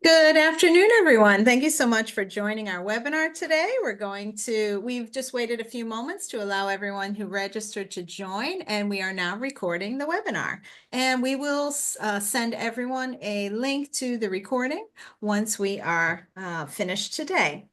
Good afternoon, everyone. Thank you so much for joining our webinar today. We've just waited a few moments to allow everyone who registered to join, and we are now recording the webinar. And we will send everyone a link to the recording once we are finished today.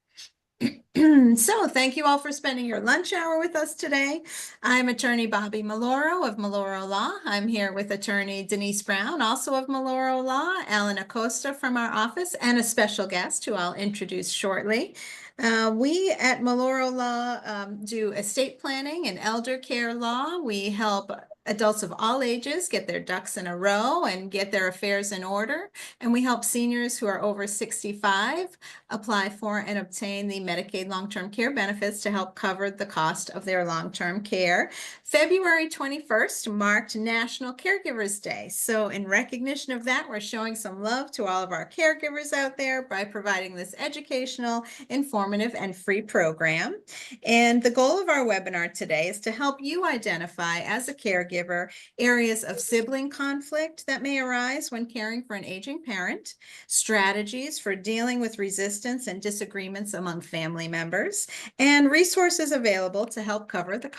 So thank you all for spending your lunch hour with us today. I'm attorney Bobby Meloro of Meloro Law. I'm here with attorney Denise Brown, also of Meloro Law, Alan Acosta from our office, and a special guest who I'll introduce shortly. We at Meloro Law do estate planning and elder care law. We help adults of all ages get their ducks in a row and get their affairs in order. And we help seniors who are over 65 apply for and obtain the Medicaid long-term care benefits to help cover the cost of their long-term care. February 21st marked National Caregivers Day. So in recognition of that, we're showing some love to all of our caregivers out there by providing this educational, informative, and free program. And the goal of our webinar today is to help you identify as a caregiver areas of sibling conflict that may arise when caring for an aging parent, strategies for dealing with resistance and disagreements among family members, and resources available to help cover the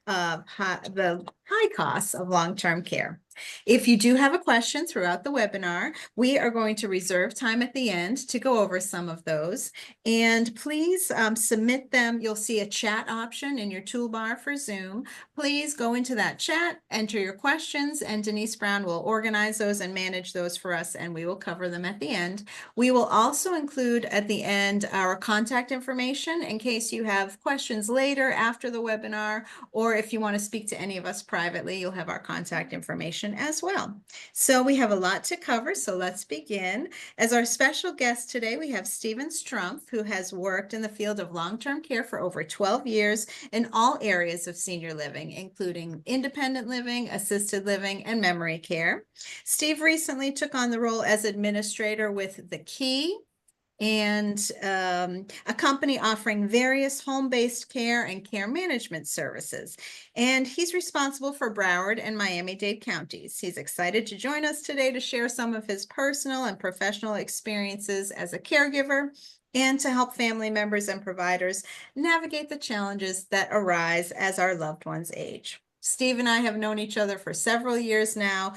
high costs of long-term care. If you do have a question throughout the webinar, we are going to reserve time at the end to go over some of those. And please submit them. You'll see a chat option in your toolbar for Zoom. Please go into that chat, enter your questions, and Denise Brown will organize those and manage those for us, and we will cover them at the end. We will also include at the end our contact information in case you have questions later after the webinar, or if you want to speak to any of us privately, you'll have our contact information as well. So we have a lot to cover, so let's begin. As our special guest today, we have Stephen Strumpf, who has worked in the field of long-term care for over 12 years in all areas of senior living, including independent living, assisted living, and memory care. Steve recently took on the role as administrator with TheKey, and a company offering various home-based care and care management services. And he's responsible for Broward and Miami-Dade counties. He's excited to join us today to share some of his personal and professional experiences as a caregiver and to help family members and providers navigate the challenges that arise as our loved ones age. Steve and I have known each other for several years now,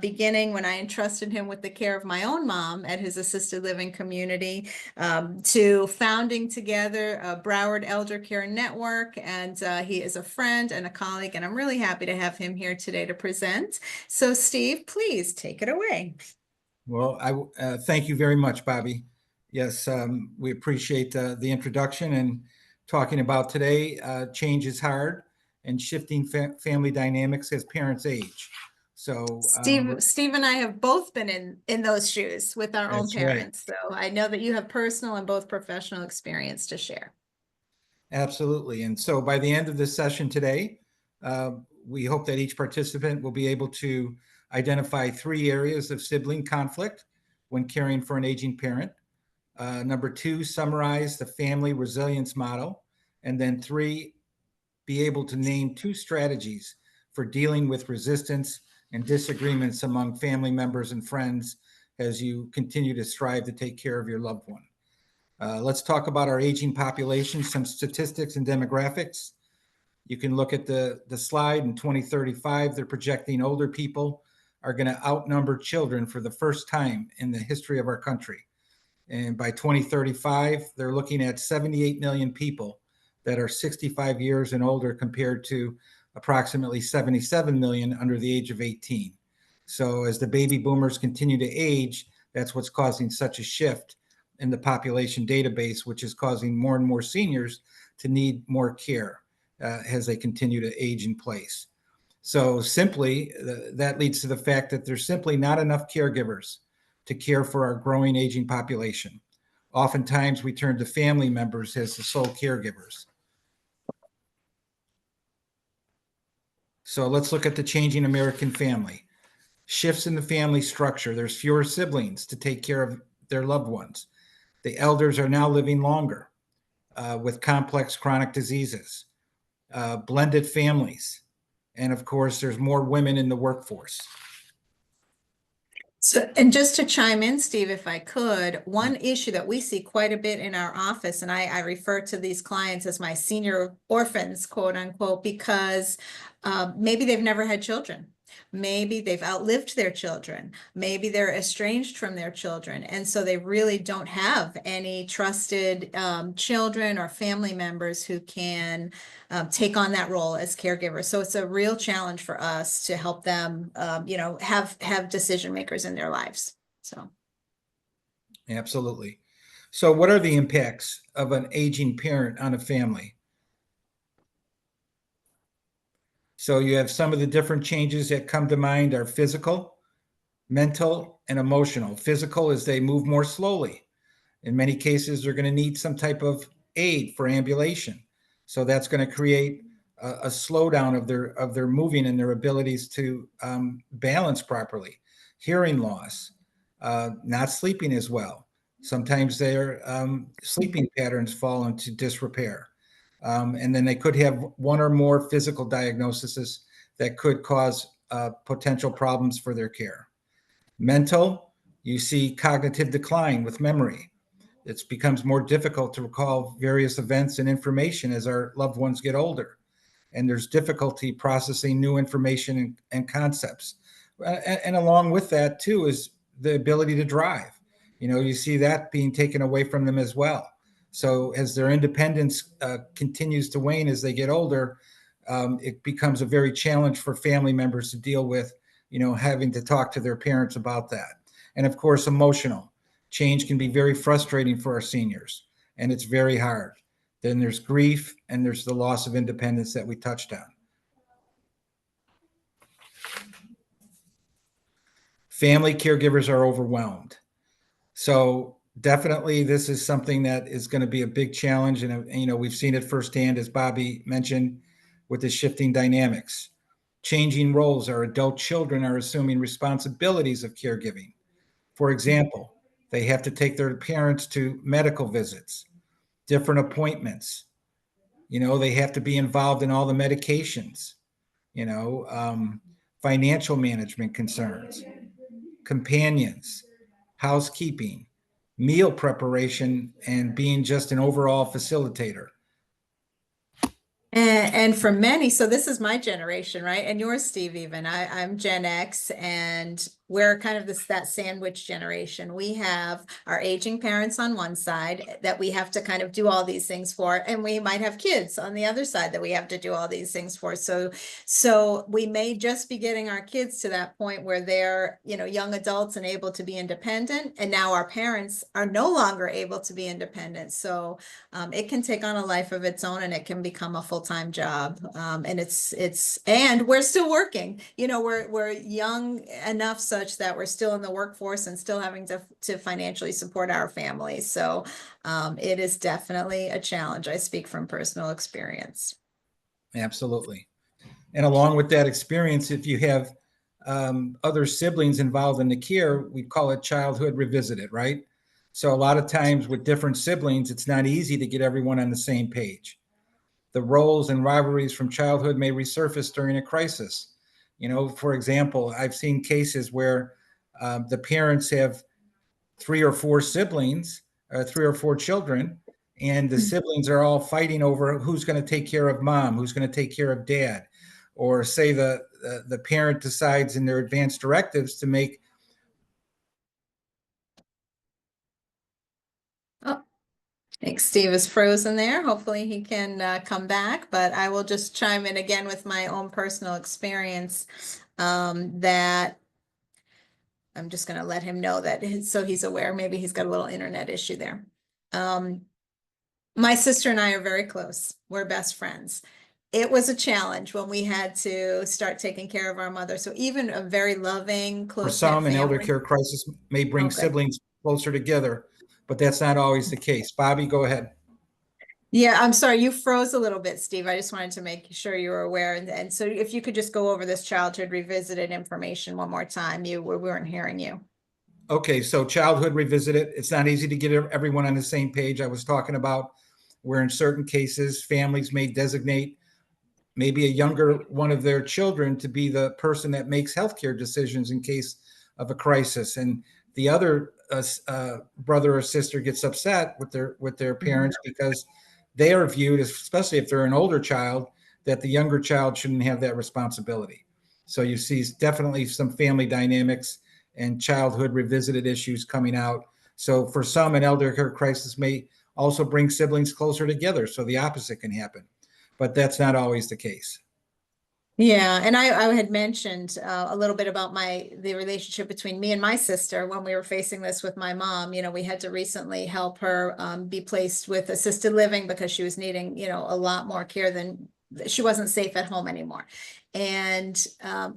beginning when I entrusted him with the care of my own mom at his assisted living community, to founding together a Broward Elder Care Network. And he is a friend and a colleague, and I'm really happy to have him here today to present. So Steve, please take it away. Well, I thank you very much, Bobby. Yes, we appreciate the introduction and talking about today. Change is hard and shifting family dynamics as parents age. So Steve and I have both been in those shoes with our own parents. Right. So I know that you have personal and both professional experience to share. Absolutely. And so by the end of this session today, we hope that each participant will be able to identify 3 areas of sibling conflict when caring for an aging parent. Number 2, summarize the family resilience model. And then 3, be able to name 2 strategies for dealing with resistance and disagreements among family members and friends as you continue to strive to take care of your loved one. Let's talk about our aging population, some statistics and demographics. You can look at the slide. In 2035, they're projecting older people are going to outnumber children for the first time in the history of our country. And by 2035, they're looking at 78 million people that are 65 years and older compared to approximately 77 million under the age of 18. So as the baby boomers continue to age, that's what's causing such a shift in the population database, which is causing more and more seniors to need more care as they continue to age in place. So simply, that leads to the fact that there's simply not enough caregivers to care for our growing aging population. Oftentimes, we turn to family members as the sole caregivers. So let's look at the changing American family. Shifts in the family structure. There's fewer siblings to take care of their loved ones. The elders are now living longer with complex chronic diseases, blended families, and of course, there's more women in the workforce. So, and just to chime in, Steve, if I could, one issue that we see quite a bit in our office, and I refer to these clients as my senior orphans, quote unquote, because maybe they've never had children. Maybe they've outlived their children. Maybe they're estranged from their children. And so they really don't have any trusted children or family members who can take on that role as caregivers. So it's a real challenge for us to help them, have decision makers in their lives. So. Absolutely. So, what are the impacts of an aging parent on a family? So, you have some of the different changes that come to mind are physical, mental, and emotional. Physical is they move more slowly. In many cases, they're going to need some type of aid for ambulation. So that's going to create a slowdown of their moving and their abilities to balance properly. Hearing loss, not sleeping as well. Sometimes their sleeping patterns fall into disrepair. And then they could have one or more physical diagnoses that could cause potential problems for their care. Mental, you see cognitive decline with memory. It becomes more difficult to recall various events and information as our loved ones get older. And there's difficulty processing new information and concepts. And along with that, too, is the ability to drive. You see that being taken away from them as well. So as their independence continues to wane as they get older, it becomes a very challenge for family members to deal with, having to talk to their parents about that. And of course, emotional change can be very frustrating for our seniors, and it's very hard. Then there's grief, and there's the loss of independence that we touched on. Family caregivers are overwhelmed. So definitely this is something that is going to be a big challenge. And, we've seen it firsthand, as Bobby mentioned, with the shifting dynamics. Changing roles. Our adult children are assuming responsibilities of caregiving. For example, they have to take their parents to medical visits, different appointments. They have to be involved in all the medications, financial management concerns, companions, housekeeping, meal preparation, and being just an overall facilitator. And for many, so this is my generation, right? And yours, Steve, even. I'm Gen X, and we're kind of that sandwich generation. We have our aging parents on one side that we have to kind of do all these things for, and we might have kids on the other side that we have to do all these things for. So we may just be getting our kids to that point where they're, young adults and able to be independent, and now our parents are no longer able to be independent. So it can take on a life of its own, and it can become a full-time job. And and we're still working. We're young enough such that we're still in the workforce and still having to financially support our families. So it is definitely a challenge. I speak from personal experience. Absolutely. And along with that experience, if you have other siblings involved in the care, we call it childhood revisited, right? So a lot of times with different siblings, it's not easy to get everyone on the same page. The roles and rivalries from childhood may resurface during a crisis. For example, I've seen cases where the parents have three or four siblings, three or four children, and the siblings are all fighting over who's going to take care of mom, who's going to take care of dad, or say the parent decides in their advanced directives to make. Oh, I think Steve is frozen there. Hopefully he can come back, but I will just chime in again with my own personal experience that I'm just going to let him know that so he's aware. Maybe he's got a little internet issue there. My sister and I are very close. We're best friends. It was a challenge when we had to start taking care of our mother. So even a very loving, For close some, an elder family. care crisis may bring Okay. siblings closer together, but that's not always the case. Bobby, go ahead. Yeah, I'm sorry, you froze a little bit, Steve. I just wanted to make sure you were aware. And so if you could just go over this childhood revisited information one more time, we weren't hearing you. Okay, so childhood revisited. It's not easy to get everyone on the same page. I was talking about where in certain cases, families may designate maybe a younger one of their children to be the person that makes healthcare decisions in case of a crisis, and the other brother or sister gets upset with their parents because they are viewed as, especially if they're an older child, that the younger child shouldn't have that responsibility. So you see definitely some family dynamics and childhood revisited issues coming out. So for some, an elder care crisis may also bring siblings closer together, so the opposite can happen. But that's not always the case. Yeah, and I had mentioned a little bit about the relationship between me and my sister when we were facing this with my mom. You know, we had to recently help her be placed with assisted living because she was needing, you know, a lot more care than she wasn't safe at home anymore. And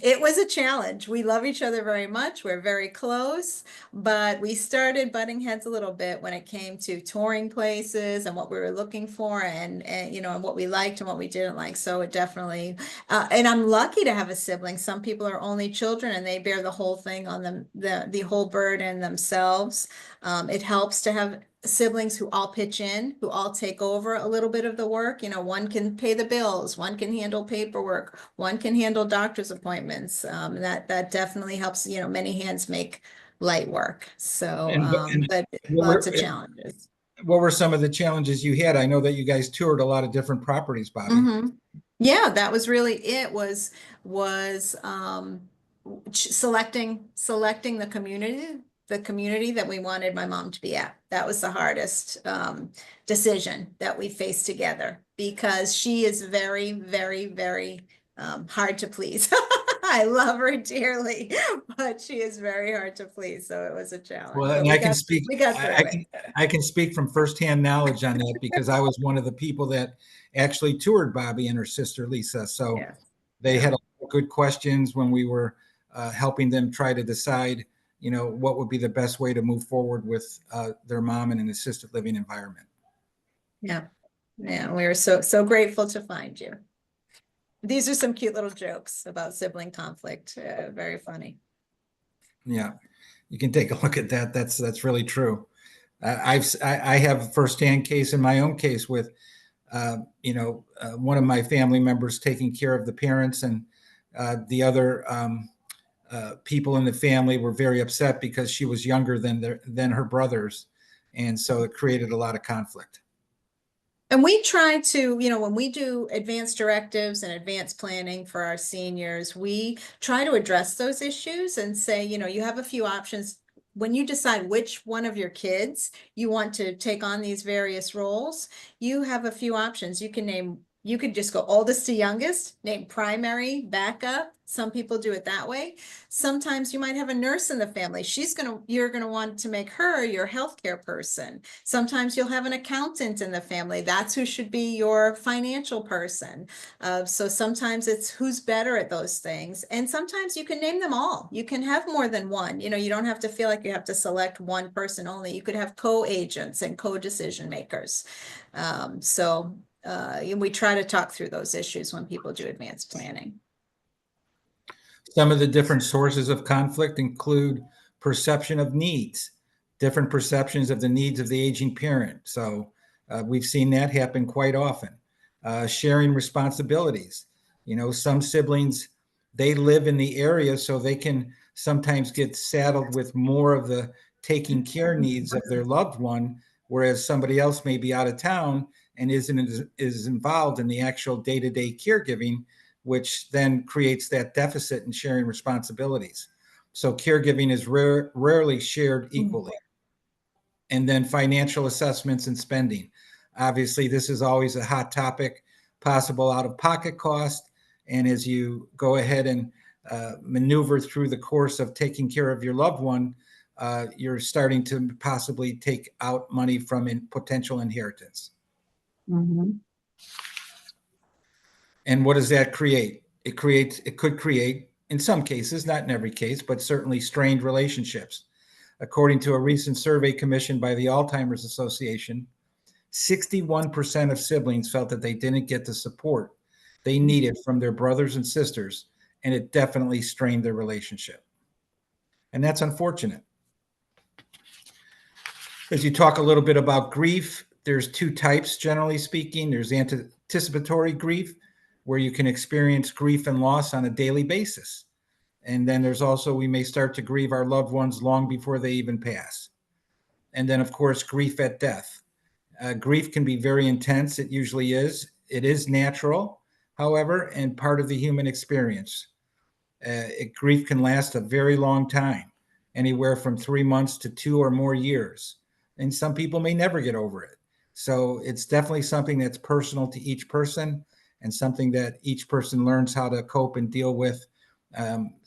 it was a challenge. We love each other very much. We're very close, but we started butting heads a little bit when it came to touring places and what we were looking for and you know, and what we liked and what we didn't like. So it definitely, and I'm lucky to have a sibling. Some people are only children and they bear the whole thing on them, the whole burden themselves. It helps to have siblings who all pitch in, who all take over a little bit of the work. You know, one can pay the bills, one can handle paperwork, one can handle doctor's appointments. That definitely helps. You know, many hands make light work. So, And but what lots of were, challenges. what were some of the challenges you had? I know that you guys toured a lot of different properties, Bobby. Yeah, that was really it. Was selecting the community that we wanted my mom to be at. That was the hardest decision that we faced together because she is very, very, very hard to please. I love her dearly, but she is very hard to please. So it was a challenge, Well, but and I can speak, we got I through it. can, I can speak from firsthand knowledge on that because I was one of the people that actually toured Bobby and her sister Lisa. So Yeah. they Yeah. had a lot of good questions when we were helping them try to decide, you know, what would be the best way to move forward with their mom in an assisted living environment. Yeah. Yeah. We were so grateful to find you. These are some cute little jokes about sibling conflict. Very funny. Yeah, you can take a look at that. That's really true. I have a firsthand case in my own case with one of my family members taking care of the parents, and the other people in the family were very upset because she was younger than her brothers, and so it created a lot of conflict. And we try to, you know, when we do advanced directives and advanced planning for our seniors, we try to address those issues and say, you know, you have a few options. When you decide which one of your kids you want to take on these various roles, you have a few options. You could just go oldest to youngest, name primary, backup. Some people do it that way. Sometimes you might have a nurse in the family. You're gonna want to make her your healthcare person. Sometimes you'll have an accountant in the family. That's who should be your financial person. So sometimes it's who's better at those things. And sometimes you can name them all. You can have more than one. You know, you don't have to feel like you have to select one person only. You could have co-agents and co-decision makers. We try to talk through those issues when people do advanced planning. Some of the different sources of conflict include perception of needs, different perceptions of the needs of the aging parent. So we've seen that happen quite often. Sharing responsibilities. You know, some siblings, they live in the area, so they can sometimes get saddled with more of the taking care needs of their loved one, whereas somebody else may be out of town and is involved in the actual day-to-day caregiving, which then creates that deficit in sharing responsibilities. So caregiving is rarely shared equally. And then financial assessments and spending. Obviously, this is always a hot topic, possible out-of-pocket cost. And as you go ahead and maneuver through the course of taking care of your loved one, you're starting to possibly take out money from potential inheritance. And what does that create? It could create, in some cases, not in every case, but certainly strained relationships. According to a recent survey commissioned by the Alzheimer's Association, 61% of siblings felt that they didn't get the support they needed from their brothers and sisters, and it definitely strained their relationship. And that's unfortunate. As you talk a little bit about grief, there's two types, generally speaking. There's anticipatory grief, where you can experience grief and loss on a daily basis. And then there's also, we may start to grieve our loved ones long before they even pass. And then, of course, grief at death. Grief can be very intense. It usually is. It is natural, however, and part of the human experience. Grief can last a very long time, anywhere from 3 months to 2 or more years. And some people may never get over it. So it's definitely something that's personal to each person and something that each person learns how to cope and deal with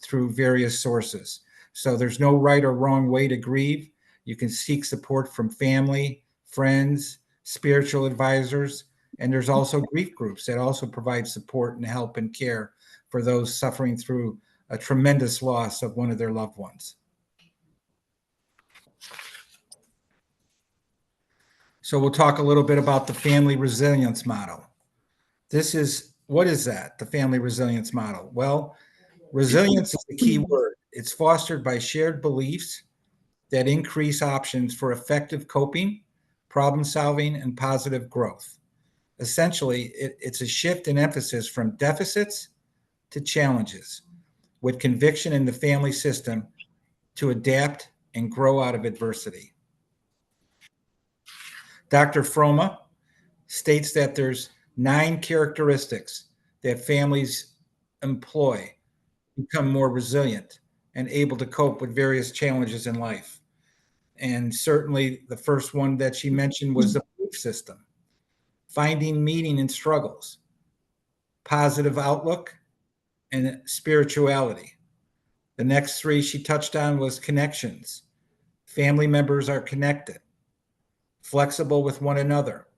through various sources. So there's no right or wrong way to grieve. You can seek support from family, friends, spiritual advisors, and there's also grief groups that also provide support and help and care for those suffering through a tremendous loss of one of their loved ones. So we'll talk a little bit about the family resilience model. What is that, the family resilience model? Well, resilience is the key word. It's fostered by shared beliefs that increase options for effective coping, problem solving, and positive growth. Essentially, it's a shift in emphasis from deficits to challenges, with conviction in the family system to adapt and grow out of adversity. Dr. Froma states that there's 9 characteristics that families employ to become more resilient and able to cope with various challenges in life. And certainly the first one that she mentioned was the belief system, finding meaning in struggles, positive outlook, and spirituality. The next 3 she touched on was connections. Family members are connected, flexible with one another.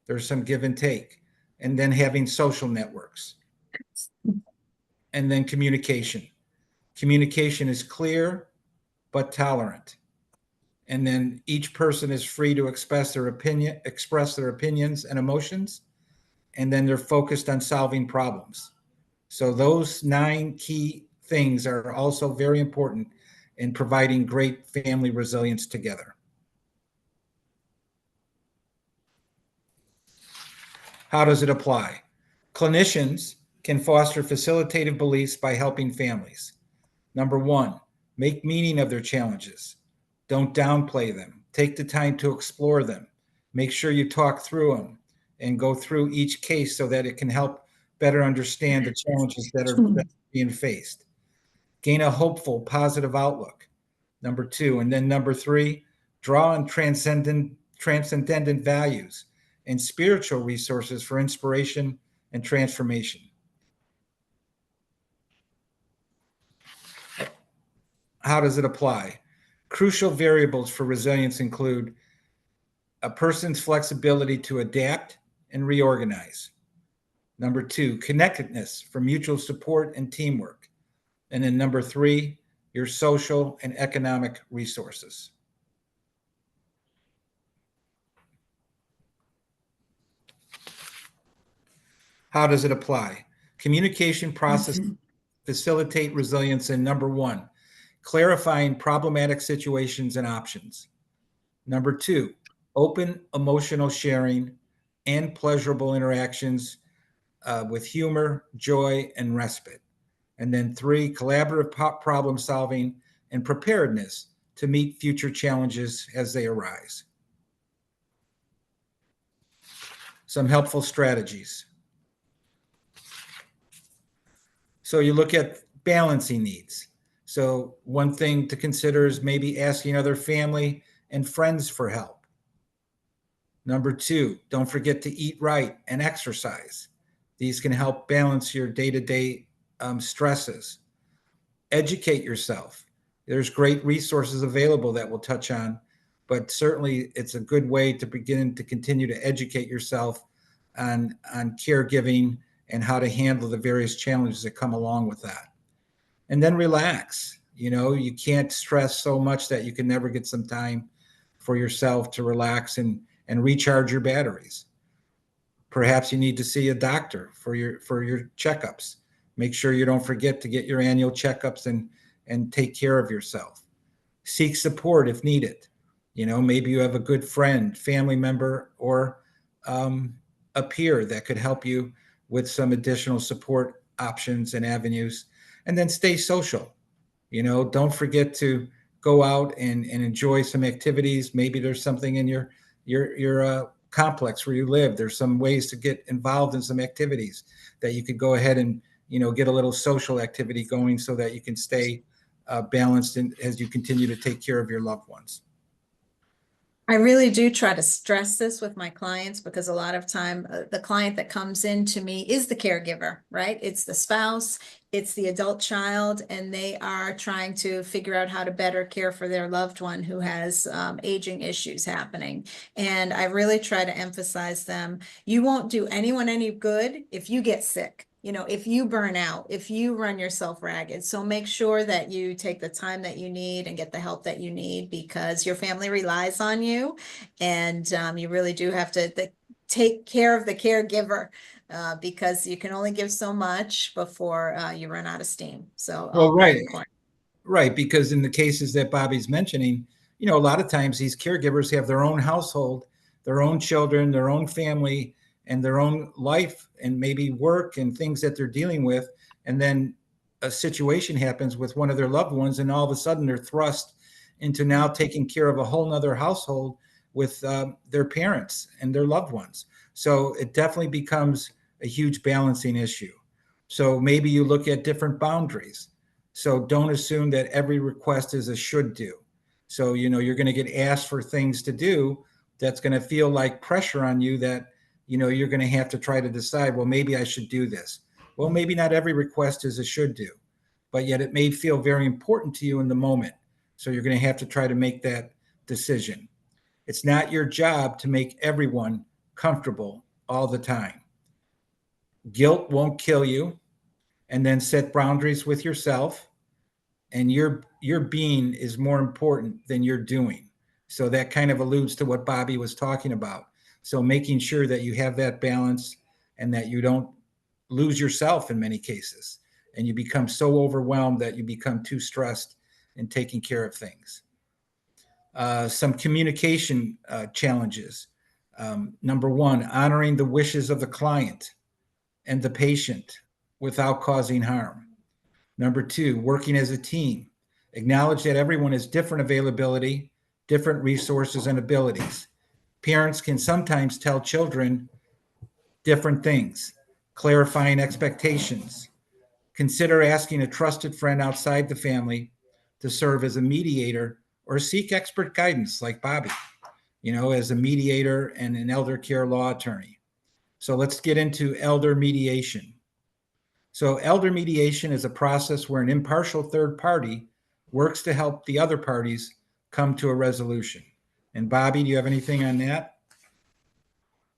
There's some give and take. And then having social networks. And then communication. Communication is clear but tolerant. And then each person is free to express their opinions and emotions. And then they're focused on solving problems. So those 9 key things are also very important in providing great family resilience together. How does it apply? Clinicians can foster facilitative beliefs by helping families. Number 1, make meaning of their challenges. Don't downplay them. Take the time to explore them. Make sure you talk through them and go through each case so that it can help better understand the challenges that are being faced. Gain a hopeful, positive outlook. Number 2. And then number 3, draw on transcendent values and spiritual resources for inspiration and transformation. How does it apply? Crucial variables for resilience include a person's flexibility to adapt and reorganize. Number 2, connectedness for mutual support and teamwork. And then number 3, your social and economic resources. How does it apply? Communication processes facilitate resilience in number 1, clarifying problematic situations and options. Number 2, open emotional sharing and pleasurable interactions with humor, joy, and respite. And then 3, collaborative problem solving and preparedness to meet future challenges as they arise. Some helpful strategies. So you look at balancing needs. So one thing to consider is maybe asking other family and friends for help. Number 2, don't forget to eat right and exercise. These can help balance your day-to-day stresses. Educate yourself. There's great resources available that we'll touch on, but certainly it's a good way to begin to continue to educate yourself on caregiving and how to handle the various challenges that come along with that. And then relax. You can't stress so much that you can never get some time for yourself to relax and recharge your batteries. Perhaps you need to see a doctor for your checkups. Make sure you don't forget to get your annual checkups and take care of yourself. Seek support if needed. Maybe you have a good friend, family member, or a peer that could help you with some additional support options and avenues. And then stay social. Don't forget to go out and enjoy some activities. Maybe there's something in your complex where you live. There's some ways to get involved in some activities that you could go ahead and get a little social activity going so that you can stay balanced as you continue to take care of your loved ones. I really do try to stress this with my clients because a lot of time the client that comes in to me is the caregiver, right? It's the spouse, it's the adult child, and they are trying to figure out how to better care for their loved one who has aging issues happening. And I really try to emphasize them. You won't do anyone any good if you get sick. If you burn out, if you run yourself ragged. So make sure that you take the time that you need and get the help that you need because your family relies on you. And you really do have to take care of the caregiver because you can only give so much before you run out of steam. So Well, all very right. important. Right, because in the cases that Bobby's mentioning, a lot of times these caregivers have their own household, their own children, their own family, and their own life, and maybe work and things that they're dealing with. And then a situation happens with one of their loved ones, and all of a sudden they're thrust into now taking care of a whole nother household with their parents and their loved ones. So it definitely becomes a huge balancing issue. So maybe you look at different boundaries. So don't assume that every request is a should do. So, you're going to get asked for things to do that's going to feel like pressure on you that, you're going to have to try to decide, well, maybe I should do this. Well, maybe not every request is a should do, but yet it may feel very important to you in the moment. So you're going to have to try to make that decision. It's not your job to make everyone comfortable all the time. Guilt won't kill you. And then set boundaries with yourself, and your being is more important than your doing. So that kind of alludes to what Bobby was talking about. So making sure that you have that balance and that you don't lose yourself in many cases and you become so overwhelmed that you become too stressed in taking care of things. Some communication challenges. Number one, honoring the wishes of the client and the patient without causing harm. Number two, working as a team. Acknowledge that everyone has different availability, different resources and abilities. Parents can sometimes tell children different things, clarifying expectations. Consider asking a trusted friend outside the family to serve as a mediator or seek expert guidance like Bobby, as a mediator and an elder care law attorney. So let's get into elder mediation. So elder mediation is a process where an impartial third party works to help the other parties come to a resolution. And Bobby, do you have anything on that?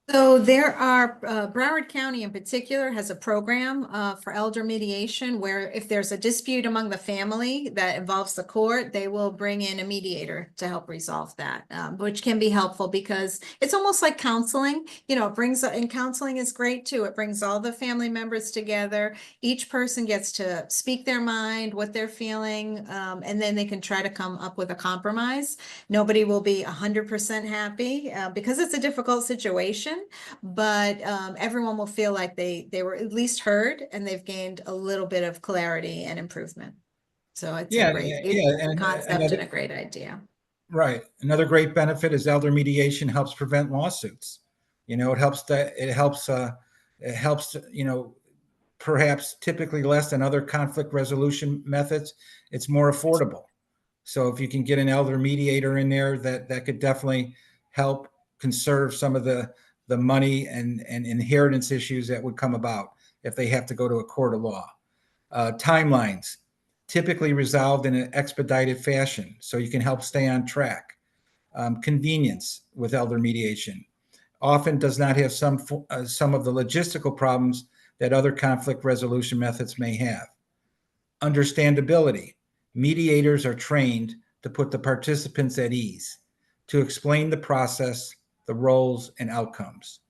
So there are, Broward County in particular has a program for elder mediation where if there's a dispute among the family that involves the court, they will bring in a mediator to help resolve that, which can be helpful because it's almost like counseling. And counseling is great too. It brings all the family members together. Each person gets to speak their mind, what they're feeling, and then they can try to come up with a compromise. Nobody will be 100% happy because it's a difficult situation. But everyone will feel like they were at least heard and they've gained a little bit of clarity and improvement. So it's a great concept and a great idea. Right. Another great benefit is elder mediation helps prevent lawsuits. It helps perhaps typically less than other conflict resolution methods. It's more affordable. So if you can get an elder mediator in there, that could definitely help conserve some of the money and inheritance issues that would come about if they have to go to a court of law. Timelines typically resolved in an expedited fashion, so you can help stay on track. Convenience with elder mediation often does not have some of the logistical problems that other conflict resolution methods may have. Understandability. Mediators are trained to put the participants at ease, to explain the process, the roles, and outcomes.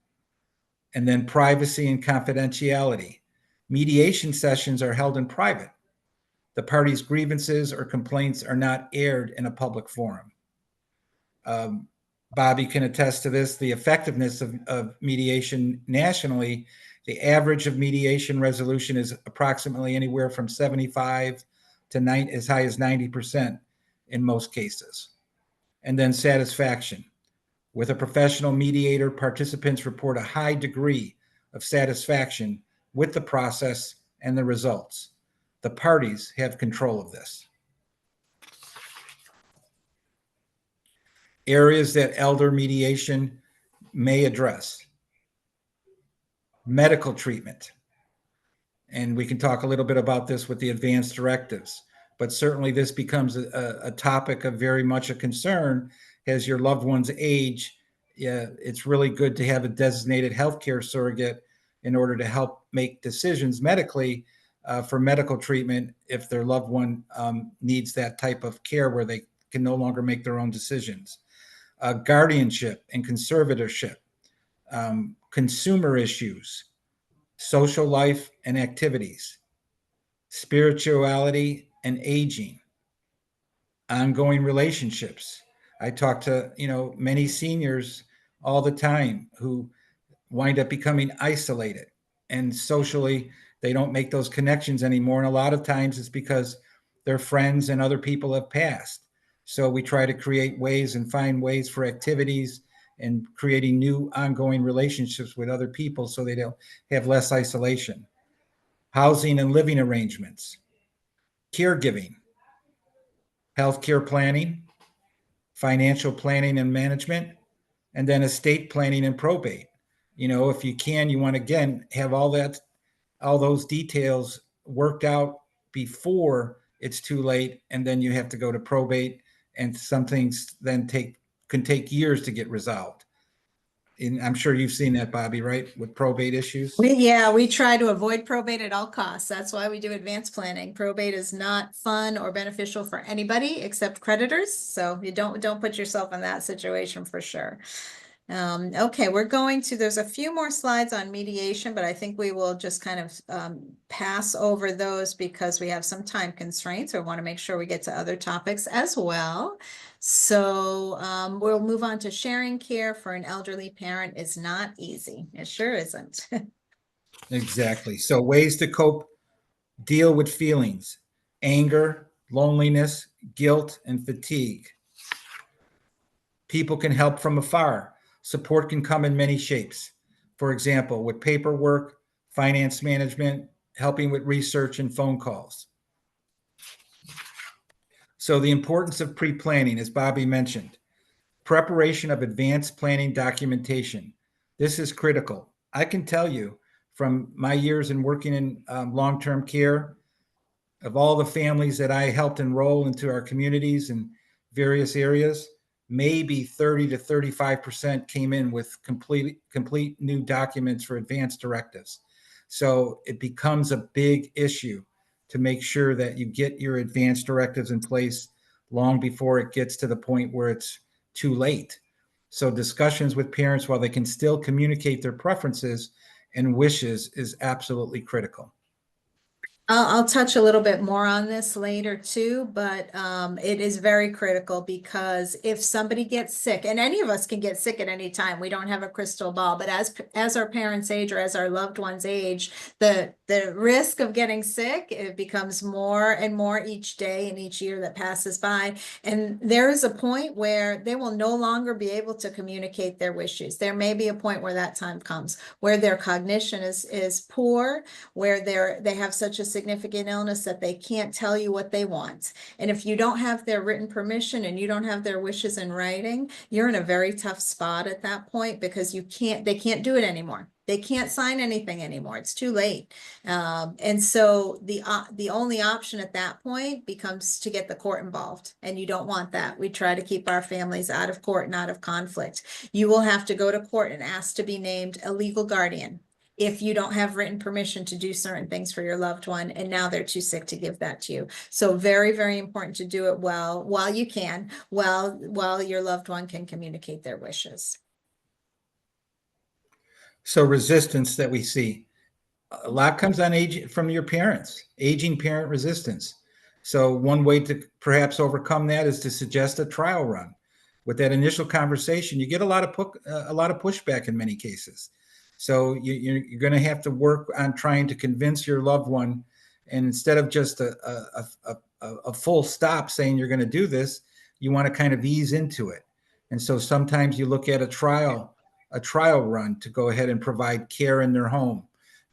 And then privacy and confidentiality. Mediation sessions are held in private. The parties' grievances or complaints are not aired in a public forum. Bobby can attest to this, the effectiveness of mediation nationally. The average of mediation resolution is approximately anywhere from 75 to as high as 90% in most cases. And then satisfaction. With a professional mediator, participants report a high degree of satisfaction with the process and the results. The parties have control of this. Areas that elder mediation may address. Medical treatment. And we can talk a little bit about this with the advanced directives, but certainly this becomes a topic of very much a concern as your loved one's age. Yeah, it's really good to have a designated healthcare surrogate in order to help make decisions medically for medical treatment if their loved one needs that type of care where they can no longer make their own decisions. Guardianship and conservatorship, consumer issues, social life and activities, spirituality and aging, ongoing relationships. I talk to, many seniors all the time who wind up becoming isolated, and socially they don't make those connections anymore. And a lot of times it's because their friends and other people have passed. So we try to create ways and find ways for activities and creating new ongoing relationships with other people so they don't have less isolation. Housing and living arrangements, caregiving, healthcare planning, financial planning and management, and then estate planning and probate. If you can, you want to again have all those details worked out before it's too late, and then you have to go to probate, and some things then can take years to get resolved. And I'm sure you've seen that, Bobby, right? With probate issues. We try to avoid probate at all costs. That's why we do advanced planning. Probate is not fun or beneficial for anybody except creditors. So you don't put yourself in that situation for sure. Okay, there's a few more slides on mediation, but I think we will just kind of pass over those because we have some time constraints. I want to make sure we get to other topics as well. So we'll move on to sharing care for an elderly parent is not easy. It sure isn't. Exactly. So ways to cope, deal with feelings, anger, loneliness, guilt, and fatigue. People can help from afar. Support can come in many shapes. For example, with paperwork, finance management, helping with research and phone calls. So the importance of pre-planning, as Bobby mentioned, preparation of advanced planning documentation. This is critical. I can tell you from my years in working in long-term care, of all the families that I helped enroll into our communities in various areas, maybe 30 to 35% came in with complete new documents for advanced directives. So it becomes a big issue to make sure that you get your advanced directives in place long before it gets to the point where it's too late. So discussions with parents while they can still communicate their preferences and wishes is absolutely critical. I'll touch a little bit more on this later too, but it is very critical because if somebody gets sick, and any of us can get sick at any time, we don't have a crystal ball, but as our parents age or as our loved ones age, the risk of getting sick, it becomes more and more each day and each year that passes by. And there is a point where they will no longer be able to communicate their wishes. There may be a point where that time comes, where their cognition is poor, where they have such a significant illness that they can't tell you what they want. And if you don't have their written permission and you don't have their wishes in writing, you're in a very tough spot at that point because they can't do it anymore. They can't sign anything anymore. It's too late. And so the only option at that point becomes to get the court involved. And you don't want that. We try to keep our families out of court and out of conflict. You will have to go to court and ask to be named a legal guardian if you don't have written permission to do certain things for your loved one, and now they're too sick to give that to you. So very, very important to do it while you can, while your loved one can communicate their wishes. So resistance that we see, a lot comes on from your parents, aging parent resistance. So one way to perhaps overcome that is to suggest a trial run. With that initial conversation, you get a lot of pushback in many cases. So you're going to have to work on trying to convince your loved one, and instead of just a a full stop saying you're going to do this. You want to kind of ease into it. And so sometimes you look at a trial run to go ahead and provide care in their home,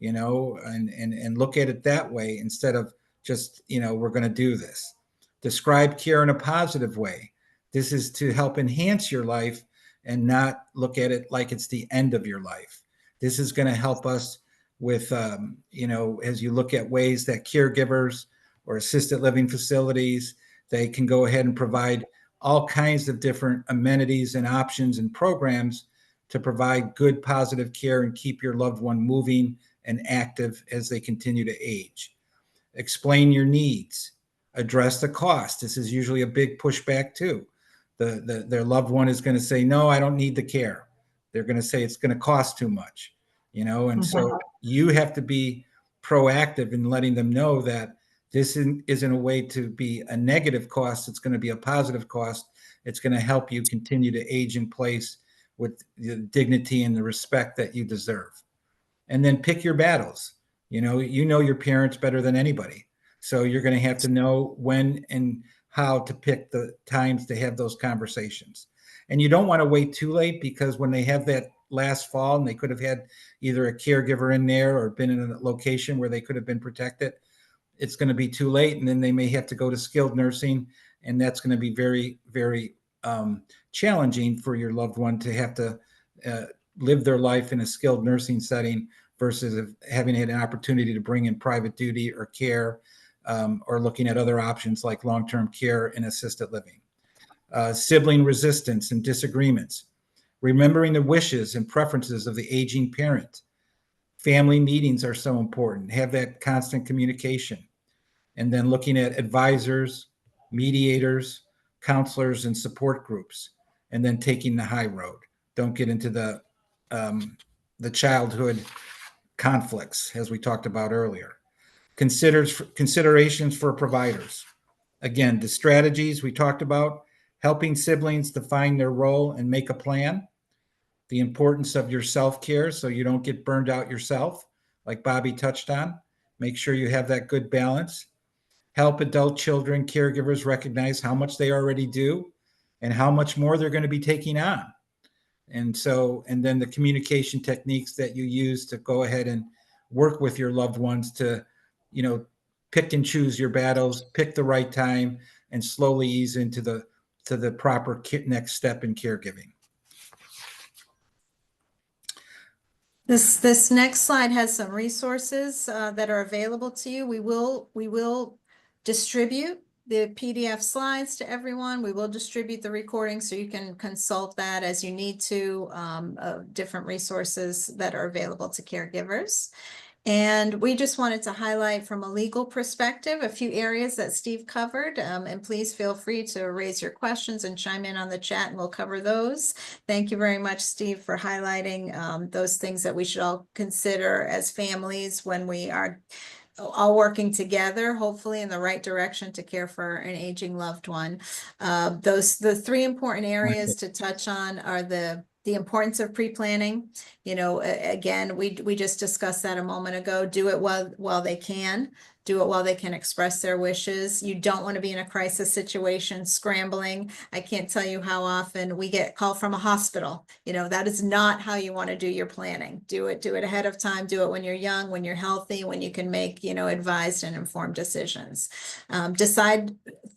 and look at it that way instead of just, we're going to do this. Describe care in a positive way. This is to help enhance your life and not look at it like it's the end of your life. This is going to help us with, as you look at ways that caregivers or assisted living facilities, they can go ahead and provide all kinds of different amenities and options and programs to provide good, positive care and keep your loved one moving and active as they continue to age. Explain your needs, address the cost. This is usually a big pushback too. Their loved one is going to say, no, I don't need the care. They're going to say it's going to cost too much, and so you have to be proactive in letting them know that this isn't a way to be a negative cost. It's going to be a positive cost. It's going to help you continue to age in place with the dignity and the respect that you deserve. And then pick your battles. You know your parents better than anybody. So you're going to have to know when and how to pick the times to have those conversations. And you don't want to wait too late, because when they have that last fall and they could have had either a caregiver in there or been in a location where they could have been protected, it's going to be too late. And then they may have to go to skilled nursing. And that's going to be very, very challenging for your loved one to have to live their life in a skilled nursing setting versus having had an opportunity to bring in private duty or care, or looking at other options like long-term care and assisted living. Sibling resistance and disagreements. Remembering the wishes and preferences of the aging parent. Family meetings are so important. Have that constant communication. And then looking at advisors, mediators, counselors, and support groups, and then taking the high road. Don't get into the childhood conflicts, as we talked about earlier. Considerations for providers. Again, the strategies we talked about, helping siblings define their role and make a plan. The importance of your self-care so you don't get burned out yourself, like Bobby touched on. Make sure you have that good balance. Help adult children caregivers recognize how much they already do and how much more they're going to be taking on. And then the communication techniques that you use to go ahead and work with your loved ones to, pick and choose your battles, pick the right time, and slowly ease into the proper next step in caregiving. This next slide has some resources that are available to you. We will distribute the PDF slides to everyone. We will distribute the recording so you can consult that as you need to, different resources that are available to caregivers. And we just wanted to highlight from a legal perspective a few areas that Steve covered, and please feel free to raise your questions and chime in on the chat and we'll cover those. Thank you very much, Steve, for highlighting those things that we should all consider as families when we are all working together, hopefully in the right direction to care for an aging loved one. The three important areas to touch on are the importance of pre-planning. Again, we just discussed that a moment ago. Do it while they can. Do it while they can express their wishes. You don't want to be in a crisis situation scrambling. I can't tell you how often we get called from a hospital. That is not how you want to do your planning. Do it ahead of time. Do it when you're young, when you're healthy, when you can make, advised and informed decisions.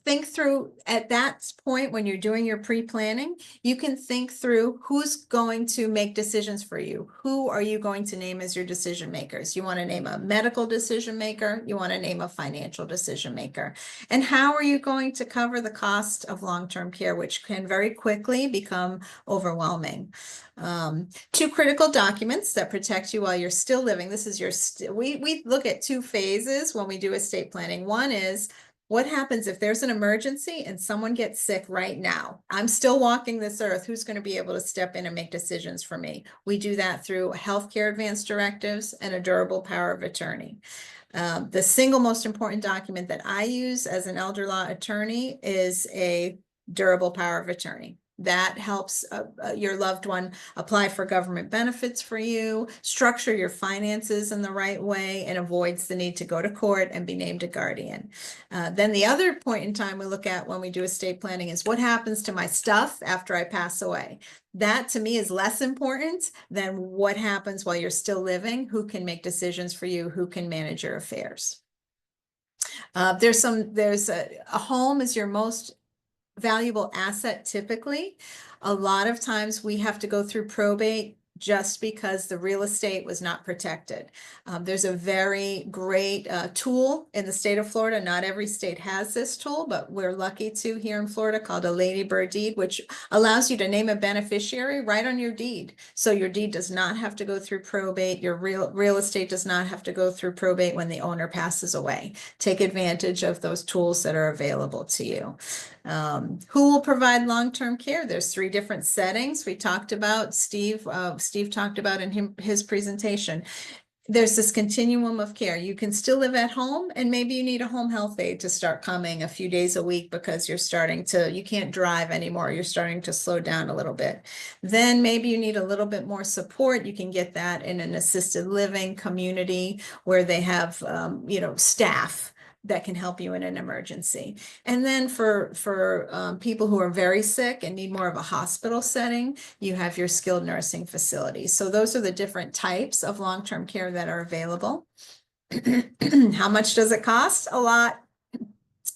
Think through at that point when you're doing your pre-planning, you can think through who's going to make decisions for you. Who are you going to name as your decision makers? You want to name a medical decision maker. You want to name a financial decision maker. And how are you going to cover the cost of long-term care, which can very quickly become overwhelming. 2 critical documents that protect you while you're still living. This is we look at 2 phases when we do estate planning. One is, what happens if there's an emergency and someone gets sick right now? I'm still walking this earth. Who's going to be able to step in and make decisions for me? We do that through healthcare advance directives and a durable power of attorney. The single most important document that I use as an elder law attorney is a durable power of attorney. That helps your loved one apply for government benefits for you, structure your finances in the right way, and avoids the need to go to court and be named a guardian. Then the other point in time we look at when we do estate planning is what happens to my stuff after I pass away. That to me is less important than what happens while you're still living, who can make decisions for you, who can manage your affairs. There's a home is your most valuable asset typically. A lot of times we have to go through probate just because the real estate was not protected. There's a very great tool in the state of Florida. Not every state has this tool, but we're lucky to here in Florida, called a ladybird deed, which allows you to name a beneficiary right on your deed. So your deed does not have to go through probate. Your real estate does not have to go through probate when the owner passes away. Take advantage of those tools that are available to you. Who will provide long-term care? There's 3 different settings we talked about. Steve talked about in his presentation. There's this continuum of care. You can still live at home, and maybe you need a home health aide to start coming a few days a week because you can't drive anymore. You're starting to slow down a little bit. Then maybe you need a little bit more support. You can get that in an assisted living community where they have, staff that can help you in an emergency. And then for people who are very sick and need more of a hospital setting, you have your skilled nursing facilities. So those are the different types of long-term care that are available. How much does it cost? A lot.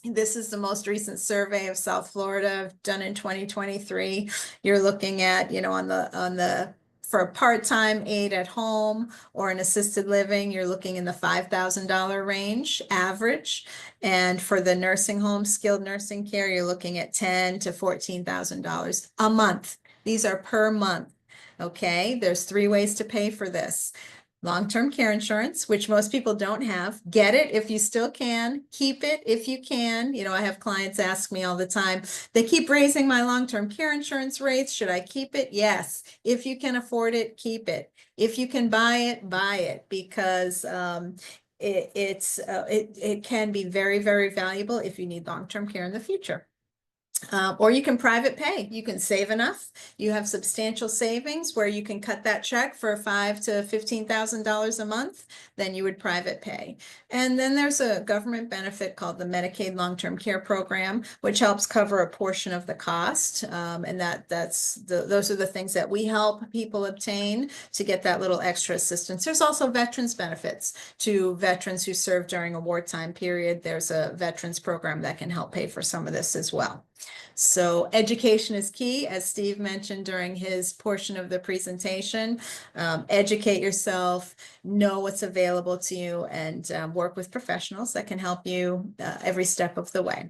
This is the most recent survey of South Florida done in 2023. You're looking at, for a part-time aide at home or an assisted living, you're looking in the $5,000 range average. And for the nursing home, skilled nursing care, you're looking at $10,000 to $14,000 a month. These are per month. Okay, there's 3 ways to pay for this. Long-term care insurance, which most people don't have. Get it if you still can. Keep it if you can. I have clients ask me all the time, they keep raising my long-term care insurance rates. Should I keep it? Yes. If you can afford it, keep it. If you can buy it, because it can be very, very valuable if you need long-term care in the future. Or you can private pay. You can save enough. You have substantial savings where you can cut that check for $5,000 to $15,000 a month. Then you would private pay. And then there's a government benefit called the Medicaid Long-Term Care Program, which helps cover a portion of the cost. And those are the things that we help people obtain to get that little extra assistance. There's also veterans benefits to veterans who served during a wartime period. There's a veterans program that can help pay for some of this as well. So education is key, as Steve mentioned during his portion of the presentation. Educate yourself, know what's available to you, and work with professionals that can help you every step of the way.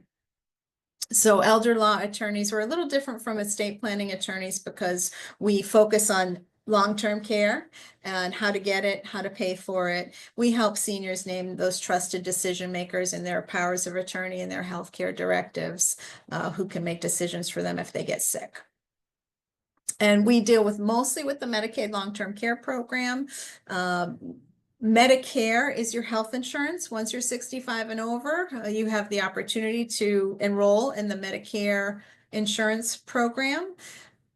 So elder law attorneys are a little different from estate planning attorneys because we focus on long-term care and how to get it, how to pay for it. We help seniors name those trusted decision makers in their powers of attorney and their healthcare directives who can make decisions for them if they get sick. And we deal mostly with the Medicaid long-term care program. Medicare is your health insurance. Once you're 65 and over, you have the opportunity to enroll in the Medicare insurance program.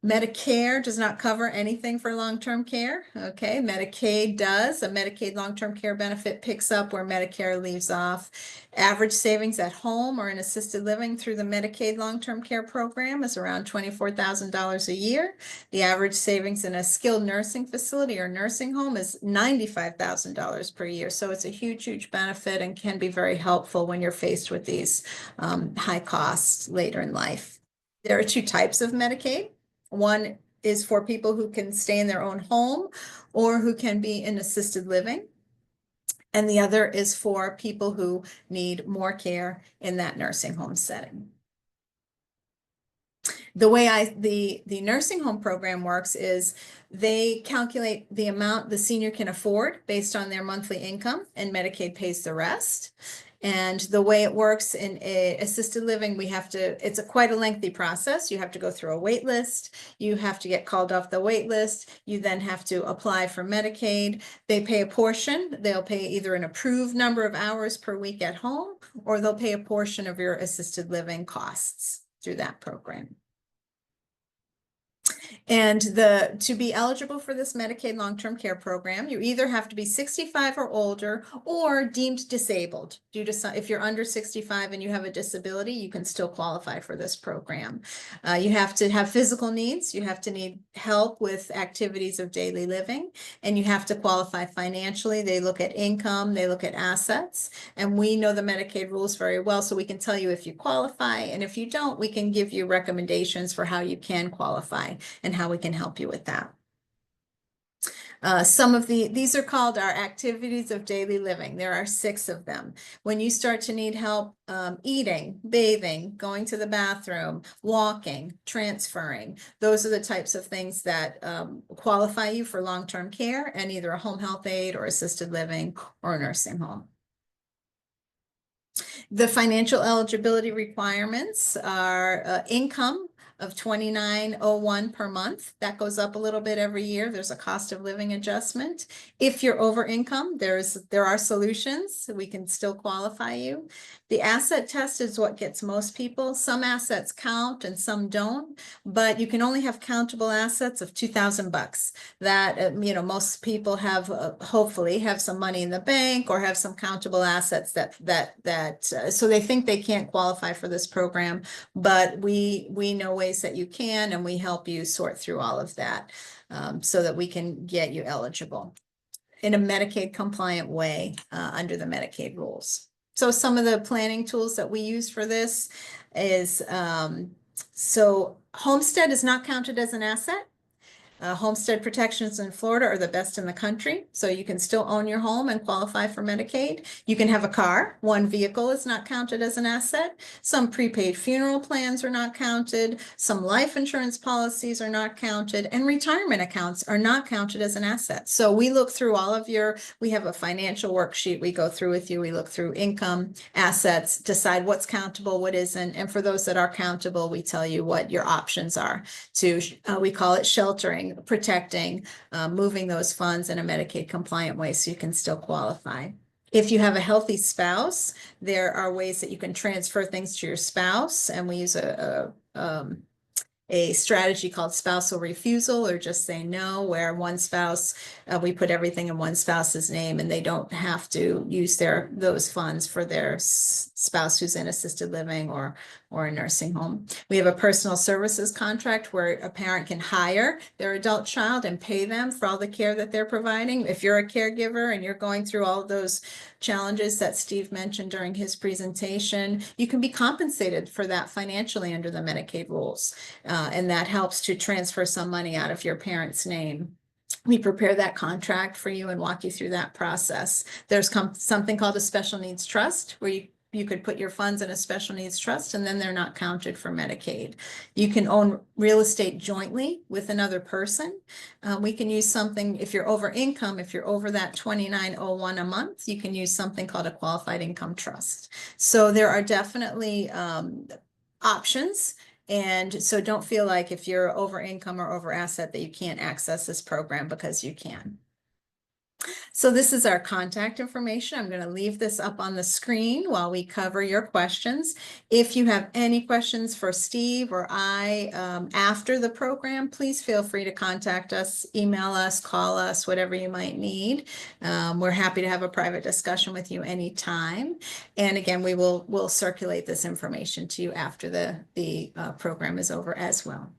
Medicare does not cover anything for long-term care. Okay, Medicaid does. A Medicaid long-term care benefit picks up where Medicare leaves off. Average savings at home or in assisted living through the Medicaid long-term care program is around $24,000 a year. The average savings in a skilled nursing facility or nursing home is $95,000 per year. So it's a huge, huge benefit and can be very helpful when you're faced with these high costs later in life. There are 2 types of Medicaid. One is for people who can stay in their own home or who can be in assisted living. And the other is for people who need more care in that nursing home setting. The way the nursing home program works is they calculate the amount the senior can afford based on their monthly income, and Medicaid pays the rest. And the way it works in assisted living, it's quite a lengthy process. You have to go through a wait list. You have to get called off the wait list. You then have to apply for Medicaid. They pay a portion. They'll pay either an approved number of hours per week at home, or they'll pay a portion of your assisted living costs through that program. And to be eligible for this Medicaid long-term care program, you either have to be 65 or older or deemed disabled due to if you're under 65 and you have a disability, you can still qualify for this program. You have to have physical needs, you have to need help with activities of daily living, and you have to qualify financially. They look at income, they look at assets, and we know the Medicaid rules very well, so we can tell you if you qualify, and if you don't, we can give you recommendations for how you can qualify and how we can help you with that. Some of these are called our activities of daily living. There are 6 of them. When you start to need help eating, bathing, going to the bathroom, walking, transferring, those are the types of things that qualify you for long-term care and either a home health aide or assisted living or a nursing home. The financial eligibility requirements are income of $29.01 per month. That goes up a little bit every year. There's a cost of living adjustment. If you're over income, there are solutions. We can still qualify you. The asset test is what gets most people. Some assets count and some don't, but you can only have countable assets of $2,000. That most people have hopefully have some money in the bank or have some countable assets so they think they can't qualify for this program, but we know ways that you can, and we help you sort through all of that so that we can get you eligible in a Medicaid compliant way under the Medicaid rules. So some of the planning tools that we use for this is, so homestead is not counted as an asset. Homestead protections in Florida are the best in the country, so you can still own your home and qualify for Medicaid. You can have a car. One vehicle is not counted as an asset. Some prepaid funeral plans are not counted. Some life insurance policies are not counted, and retirement accounts are not counted as an asset. So we look through all of we have a financial worksheet we go through with you. We look through income, assets, decide what's countable, what isn't, and for those that are countable, we tell you what your options are we call it sheltering, protecting, moving those funds in a Medicaid compliant way so you can still qualify. If you have a healthy spouse, there are ways that you can transfer things to your spouse, and we use a strategy called spousal refusal, or just say no, where one spouse, we put everything in one spouse's name and they don't have to use those funds for their spouse who's in assisted living or a nursing home. We have a personal services contract where a parent can hire their adult child and pay them for all the care that they're providing. If you're a caregiver and you're going through all of those challenges that Steve mentioned during his presentation, you can be compensated for that financially under the Medicaid rules. And that helps to transfer some money out of your parent's name. We prepare that contract for you and walk you through that process. There's something called a special needs trust, where you could put your funds in a special needs trust and then they're not counted for Medicaid. You can own real estate jointly with another person. We can use something, if you're over income, if you're over that $29.01 a month, you can use something called a qualified income trust. So there are definitely options. And so don't feel like if you're over income or over asset that you can't access this program, because you can. So this is our contact information. I'm going to leave this up on the screen while we cover your questions. If you have any questions for Steve or I after the program, please feel free to contact us, email us, call us, whatever you might need. We're happy to have a private discussion with you anytime. And again, we'll circulate this information to you after the program is over as well.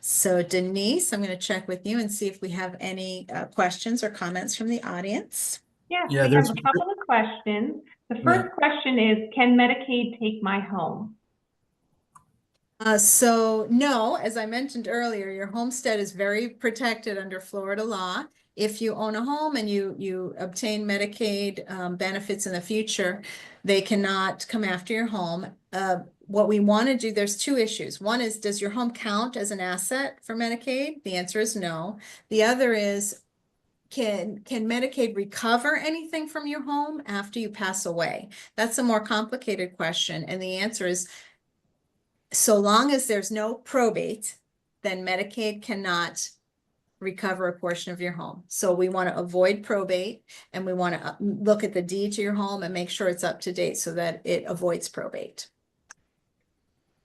So Denise, I'm going to check with you and see if we have any questions or comments from the audience. Yes, we have a couple of questions. The first question is, can Medicaid take my home? So no, as I mentioned earlier, your homestead is very protected under Florida law. If you own a home and you obtain Medicaid benefits in the future, they cannot come after your home. What we want to do, there's 2 issues. One is, does your home count as an asset for Medicaid? The answer is no. The other is, can Medicaid recover anything from your home after you pass away? That's a more complicated question. And the answer is, so long as there's no probate, then Medicaid cannot recover a portion of your home. So we want to avoid probate, and we want to look at the deed to your home and make sure it's up to date so that it avoids probate.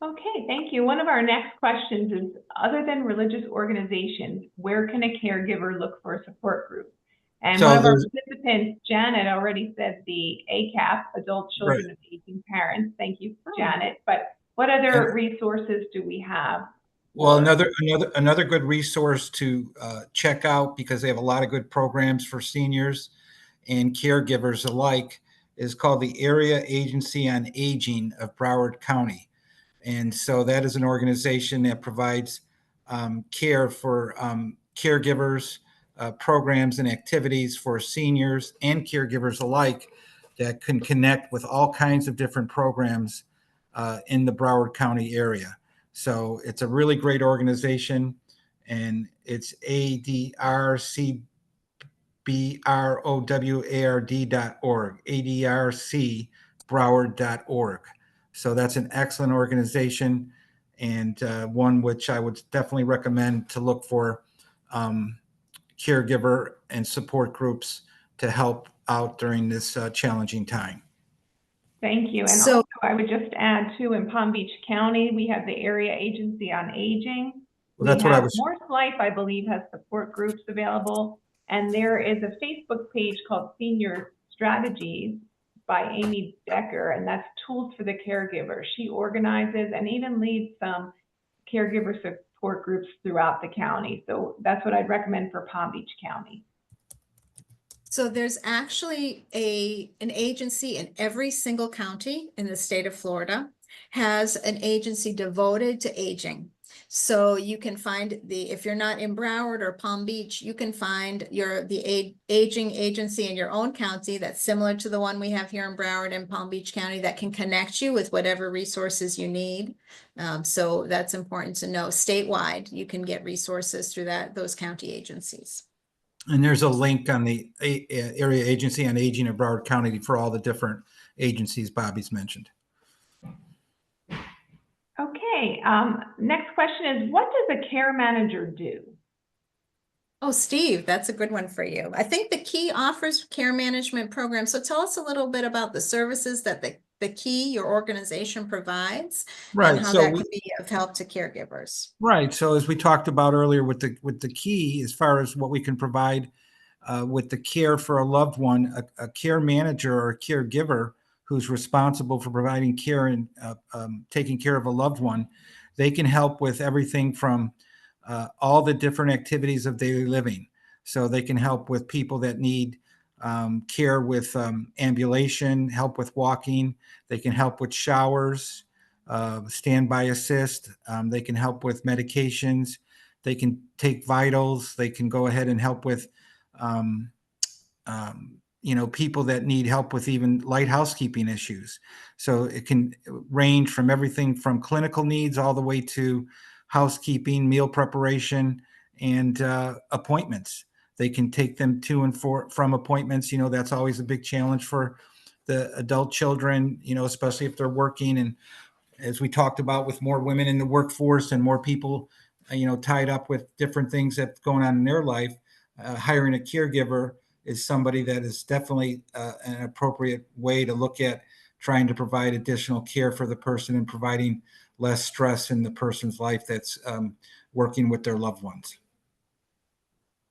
Okay, thank you. One of our next questions is, other than religious organizations, where can a caregiver look for a support group? And So one of our there's, participants, Janet, already said the ACAP, Adult right. Children of Aging Parents. Thank you, Oh. Janet. But what other resources do we have? Well, for- another good resource to check out, because they have a lot of good programs for seniors and caregivers alike, is called the Area Agency on Aging of Broward County. And so that is an organization that provides care for caregivers, programs and activities for seniors and caregivers alike that can connect with all kinds of different programs in the Broward County area. So it's a really great organization, and it's ADRCBROWARD.org, ADRCBroward.org. So that's an excellent organization, and one which I would definitely recommend to look for caregiver and support groups to help out during this challenging time. Thank you. And So- also, I would just add too, in Palm Beach County, we have the Area Agency on Aging. Well, that's what I was. Morse Life, I believe, has support groups available. And there is a Facebook page called Senior Strategies by Amy Decker, and that's Tools for the Caregiver. She organizes and even leads some caregiver support groups throughout the county. So that's what I'd recommend for Palm Beach County. So there's actually an agency in every single county in the state of Florida has an agency devoted to aging. So you can find if you're not in Broward or Palm Beach, you can find the aging agency in your own county that's similar to the one we have here in Broward and Palm Beach County that can connect you with whatever resources you need. So that's important to know. Statewide, you can get resources through those county agencies. And there's a link on the Area Agency on Aging of Broward County for all the different agencies Bobby's mentioned. Okay, next question is, what does a care manager do? Oh, Steve, that's a good one for you. I think TheKey offers care management programs. So tell us a little bit about the services that TheKey, your organization, provides, and how that could be of help to caregivers. Right. So as we talked about earlier with TheKey, as far as what we can provide with the care for a loved one, a care manager or a caregiver who's responsible for providing care and taking care of a loved one, they can help with everything from all the different activities of daily living. So they can help with people that need care with ambulation, help with walking. They can help with showers, standby assist. They can help with medications. They can take vitals. They can go ahead and help with people that need help with even light housekeeping issues. So it can range from everything from clinical needs all the way to housekeeping, meal preparation, and appointments. They can take them to and from appointments. That's always a big challenge for the adult children, especially if they're working. And as we talked about, with more women in the workforce and more people, tied up with different things that's going on in their life, hiring a caregiver is somebody that is definitely an appropriate way to look at trying to provide additional care for the person and providing less stress in the person's life that's working with their loved ones.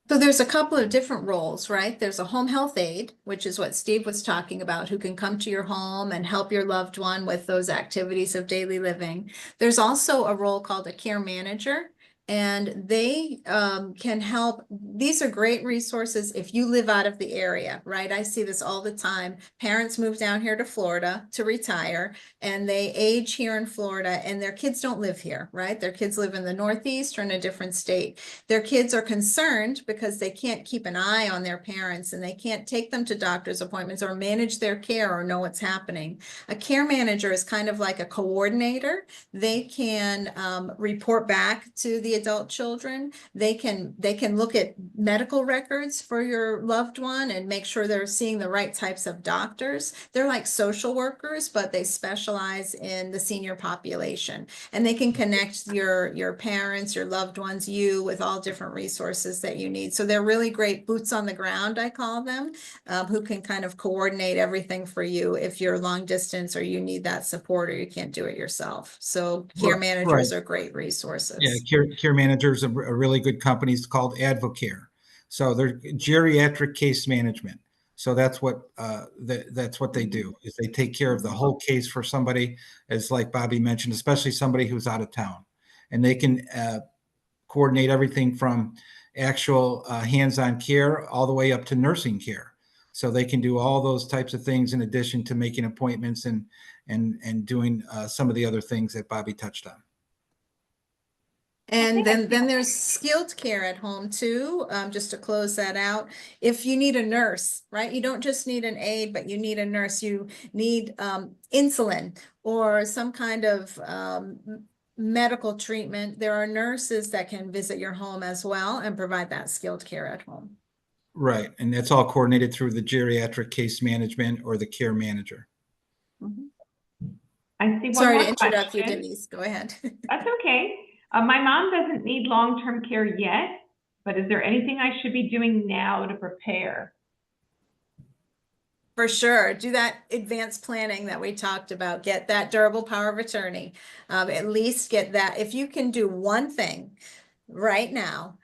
So there's a couple of different roles, right? There's a home health aide, which is what Steve was talking about, who can come to your home and help your loved one with those activities of daily living. There's also a role called a care manager, and they can help. These are great resources if you live out of the area, right? I see this all the time. Parents move down here to Florida to retire, and they age here in Florida, and their kids don't live here, right? Their kids live in the Northeast or in a different state. Their kids are concerned because they can't keep an eye on their parents, and they can't take them to doctor's appointments or manage their care or know what's happening. A care manager is kind of like a coordinator. They can report back to the the adult children. They can look at medical records for your loved one and make sure they're seeing the right types of doctors. They're like social workers, but they specialize in the senior population. And they can connect your parents, your loved ones, you with all different resources that you need. So they're really great boots on the ground, I call them, who can kind of coordinate everything for you if you're long distance or you need that support or you can't do it yourself. So care managers are great resources. Yeah, care managers are a really good company. It's called Advocare. So they're geriatric case management. So that's what they do, is they take care of the whole case for somebody, as like Bobby mentioned, especially somebody who's out of town, and they can coordinate everything from actual hands-on care all the way up to nursing care. So they can do all those types of things in addition to making appointments and doing some of the other things that Bobby touched on. And then there's skilled care at home too, just to close that out. If you need a nurse, right? You don't just need an aide, but you need a nurse. You need insulin or some kind of medical treatment. There are nurses that can visit your home as well and provide that skilled care at home. Right. And that's all coordinated through the geriatric case management or the care manager. I see one Sorry more to interrupt question. you, Denise. Go ahead. That's okay. My mom doesn't need long-term care yet, but is there anything I should be doing now to prepare? For sure. Do that advanced planning that we talked about. Get that durable power of attorney. At least get that. If you can do one thing right now,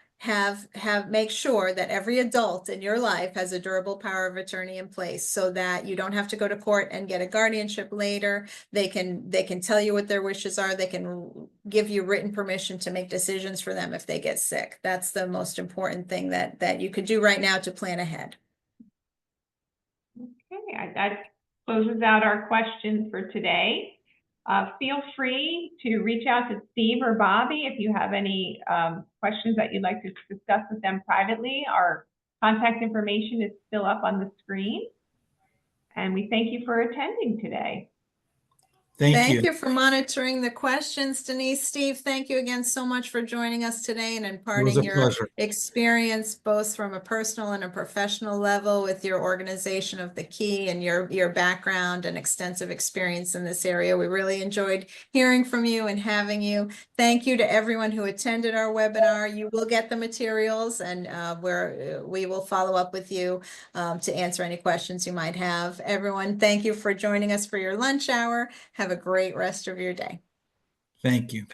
make sure that every adult in your life has a durable power of attorney in place so that you don't have to go to court and get a guardianship later. They can tell you what their wishes are. They can give you written permission to make decisions for them if they get sick. That's the most important thing that you could do right now to plan ahead. Okay, that closes out our questions for today. Feel free to reach out to Steve or Bobby if you have any questions that you'd like to discuss with them privately. Our contact information is still up on the screen. And we thank you for attending today. Thank you for monitoring the questions, Denise. Steve, thank you again so much for joining us today and imparting your experience both from a personal and a professional level with your organization of TheKey and your background and extensive experience in this area. We really enjoyed hearing from you and having you. Thank you to everyone who attended our webinar. You will get the materials and we will follow up with you to answer any questions you might have. Everyone, thank you for joining us for your lunch hour. Have a great rest of your day. Thank you.